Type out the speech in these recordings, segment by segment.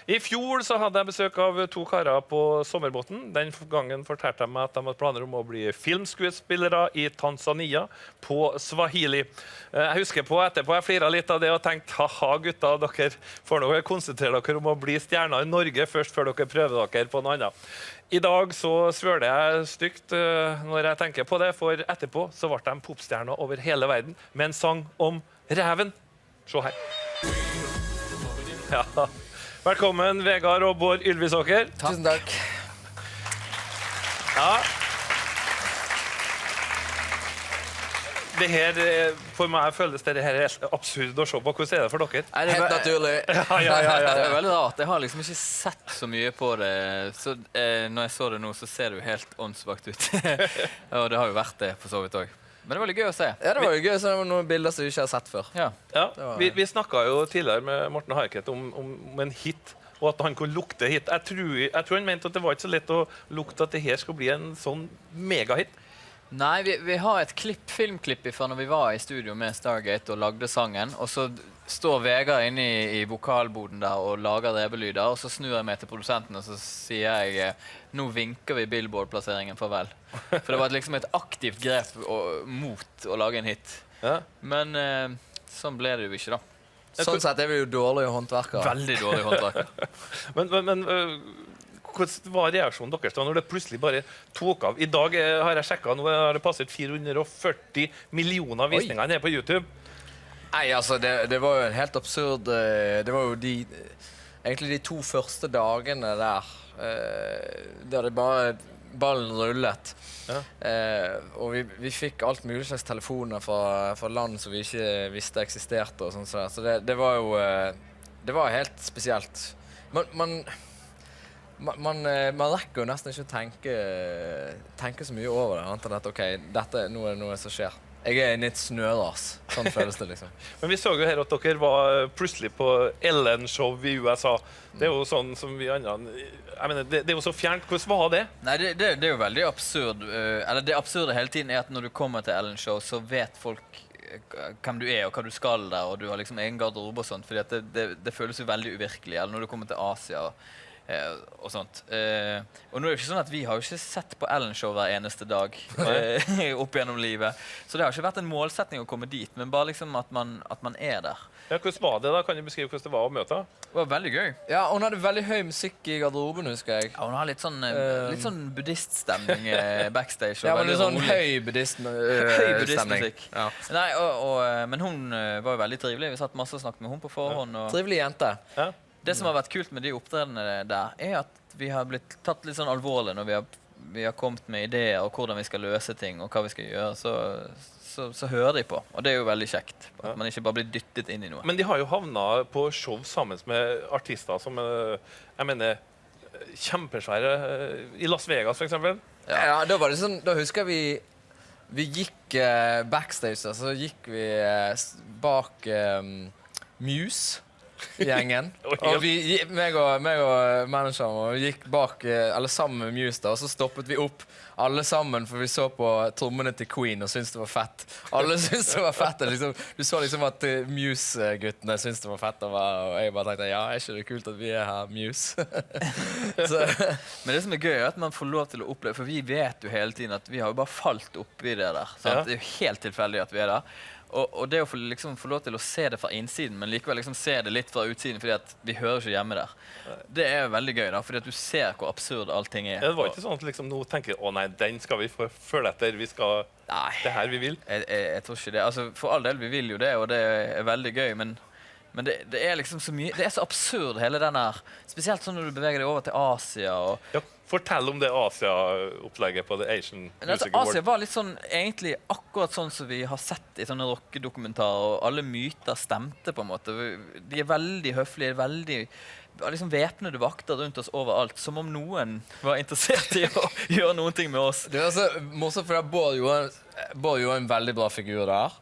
I fjor så hadde jeg besøk av to karer på sommerbåten. Den gangen fortalte de meg at de hadde planer om å bli filmskuespillere i Tanzania på Swahili. Jeg husker på etterpå, jeg fliret litt av det og tenkte, haha gutta, dere får nok konsentrere dere om å bli stjerner i Norge først før dere prøver dere på noe annet. I dag så svøler jeg stygt når jeg tenker på det, for etterpå så ble de popstjerner over hele verden med en sang om reven. Se her. Ja. Velkommen, Vegard og Bård Ylvisåker. Tusen takk. Ja. Det her, for meg føles det her helt absurd å se på. Hvordan er det for dere? Helt naturlig. Ja. Det er veldig rart. Jeg har liksom ikke sett så mye på det. Så når jeg så det nå, så ser det jo helt åndssvakt ut. Og det har jo vært det for så vidt også. Men det var litt gøy å se. Ja, det var jo gøy, så det var noen bilder som vi ikke har sett før. Ja. Vi snakket jo tidligere med Morten Harket om en hit, og at han kunne lukte hit. Jeg tror han mente at det var ikke så lett å lukte at det her skulle bli en sånn megahit. Nei, vi har et filmklipp fra når vi var i studio med Stargate og lagde sangen, og så står Vegard inne i vokalboden der og lager revelyder, og så snur jeg meg til produsenten og så sier jeg nå vinker vi Billboard-plasseringen farvel. For det var liksom et aktivt grep mot å lage en hit. Ja. Men sånn ble det jo ikke da. Sånn sett er vi jo dårlige håndverkere. Veldig dårlig håndverk. Men hvordan var reaksjonen deres da når det plutselig bare tok av? I dag har jeg sjekket, nå har det passet 440 millioner visninger nede på YouTube. Nei, altså, det var jo en helt absurd. Det var jo egentlig de 2 første dagene der, der det bare ballen rullet. Ja. Og vi fikk alt mulig slags telefoner fra land som vi ikke visste eksisterte og sånn. Så det var jo det var helt spesielt. Man rekker jo nesten ikke å tenke så mye over det, annet enn at ok, nå er det noe som skjer. Jeg er inne i et snøras, sånn føles det liksom. Men vi så jo her at dere var plutselig på Ellen-show i USA. Det er jo sånn som vi andre, jeg mener, det er jo så fjernt. Hvordan var det? Nei, det er jo veldig absurd. Eller det absurde hele tiden er at når du kommer til Ellen-show, så vet folk hvem du er og hva du skal der, og du har liksom egen garderobe og sånt, fordi at det føles jo veldig uvirkelig, eller når du kommer til Asia og sånt. Og nå er det ikke sånn at vi har jo ikke sett på Ellen-show hver eneste dag opp gjennom livet, så det har ikke vært en målsetning å komme dit, men bare liksom at man er der. Ja, hvordan var det da? Kan du beskrive hvordan det var å møte? Det var veldig gøy. Ja, hun hadde veldig høy musikk i garderoben, husker jeg. Ja, hun har litt sånn buddhiststemning backstage. Ja, men veldig litt sånn rolig. høy buddhistmusikk. Ja. Nei, men hun var jo veldig trivelig. Vi satt masse og snakket med hun på forhånd. Og Trivelig jente. Ja. det som har vært kult med de opptredenene der, er at vi har blitt tatt litt sånn alvorlig når vi har kommet med ideer og hvordan vi skal løse ting og hva vi skal gjøre, så hører de på. Og det er jo veldig kjekt, at man ikke bare blir dyttet inn i noe. Men de har jo havnet på show sammen med artister som, jeg mener, kjempesvære i Las Vegas, for eksempel. Ja, da var det sånn, da husker vi gikk backstage, så gikk vi bak Muse-gjengen. Og meg og manageren gikk bak, eller sammen med Muse da, og så stoppet vi opp alle sammen, for vi så på trommene til Queen og syntes det var fett. Alle syntes det var fett. Liksom, du så liksom at Muse-guttene syntes det var fett, og jeg bare tenkte, ja, er ikke det kult at vi er her, Muse? Men det som er gøy er at man får lov til å oppleve, for vi vet jo hele tiden at vi har jo bare falt opp i det der. Sant? Det er jo helt tilfeldig at vi er der. Og det å liksom få lov til å se det fra innsiden, men likevel liksom se det litt fra utsiden, fordi at vi hører ikke hjemme der. Det er jo veldig gøy da, fordi at du ser hvor absurd allting er. Det var ikke sånn at liksom nå tenker, å nei, den skal vi følge etter, vi skal, det her vi vil. Jeg tror ikke det. Altså, for all del, vi vil jo det, og det er veldig gøy, men det er liksom så mye, det er så absurd hele den her, spesielt sånn når du beveger deg over til Asia. Ja, fortell om det Asia-opplegget på The Asian Music Award. Asia var litt sånn, egentlig akkurat sånn som vi har sett i sånne rockedokumentarer, og alle myter stemte på en måte. De er veldig høflige, veldig liksom væpnede vakter rundt oss overalt, som om noen var interessert i å gjøre noen ting med oss. Det er så morsomt, for Bård gjorde en veldig bra figur der,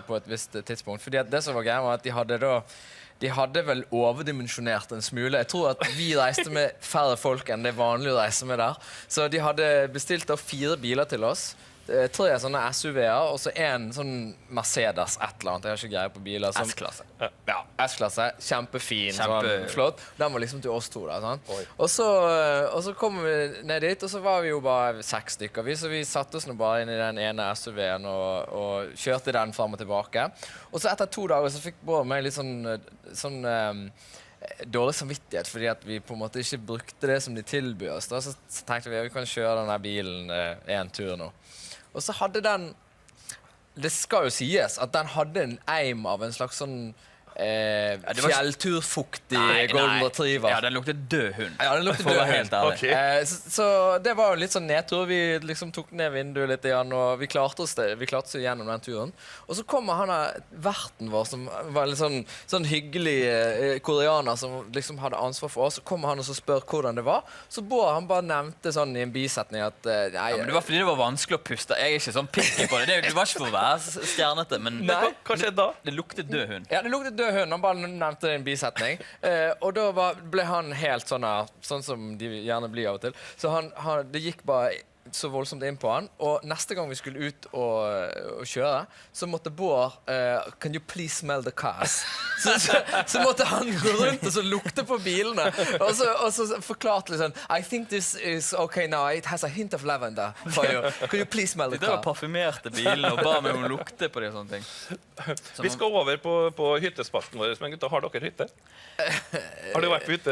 på et visst tidspunkt. Fordi det som var greia var at de hadde vel overdimensjonert en smule. Jeg tror at vi reiste med færre folk enn det vanlige å reise med der. Så de hadde bestilt 4 biler til oss, 3 sånne SUV-er, og så en sånn Mercedes et eller annet. Jeg har ikke greie på biler. S-klasse. Ja, S-klasse. Kjempefin, sånn flott. Den var liksom til oss 2 da, sant? Og så kom vi ned dit, og så var vi jo bare 6 stykker. Så vi satte oss nå bare inn i den ene SUV-en og kjørte den frem og tilbake. Og så etter 2 dager så fikk Bård meg litt sånn dårlig samvittighet, fordi at vi på en måte ikke brukte det som de tilbyr oss. Da. Så tenkte vi kan kjøre denne bilen en tur nå. Og så hadde den, det skal jo sies, at den hadde en eim av en slags sånn fjellturfuktig golden retriever. Ja, den luktet død hund. Ja, den luktet død hund. Helt ærlig. Ok. Så det var jo litt sånn nedtur. Vi liksom tok ned vinduet litt igjen, og vi klarte oss gjennom den turen. Og så kommer han verten vår, som var litt sånn hyggelig koreaner, som liksom hadde ansvar for oss. Så kommer han og så spør hvordan det var. Så Bård, han bare nevnte sånn i en bisetning at Ja, men det var fordi det var vanskelig å puste. Jeg er ikke sånn picky på det. Det var ikke for å være stjernete, men Nei. Hva skjedde da? det luktet død hund. Ja, det luktet død hund. Han bare nevnte det i en bisetning. Og da ble han helt sånn som de gjerne blir av og til. Så det gikk bare så voldsomt inn på han. Og neste gang vi skulle ut og kjøre, så måtte Bård Can you please smell the cars? Så måtte han gå rundt og så lukte på bilene. Og så forklarte litt sånn I think this is okay now. It has a hint of lavender for you. Can you please smell the Det var car? parfymerte bilen og ba meg om å lukte på det og sånne ting. Vi skal over på hyttespalten vår. Men gutta, har dere hytte? Har du vært på hytte?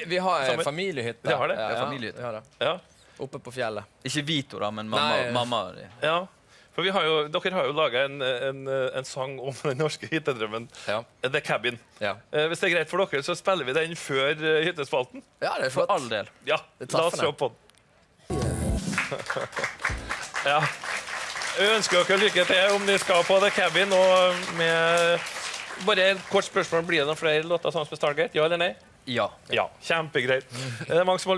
Vi har en Sammen? familiehytte. Vi har det? Ja, Familiehytte. vi har det. Ja. Oppe på fjellet. Ikke Vito da, men Nei. mamma. Ja. For dere har jo laget en sang om den norske hyttedrømmen, Ja. The Cabin. Ja. Hvis det er greit for dere, så spiller vi den før hyttespalten. Ja, det er For flott. all del. Ja, Det er la oss se treffende. på den. Ja. Jeg ønsker dere lykke til om de skal på The Cabin. Og med bare et kort spørsmål, blir det noen flere låter sammen med Stargate? Ja eller nei? Ja. Ja, kjempegreit. Det er mange som har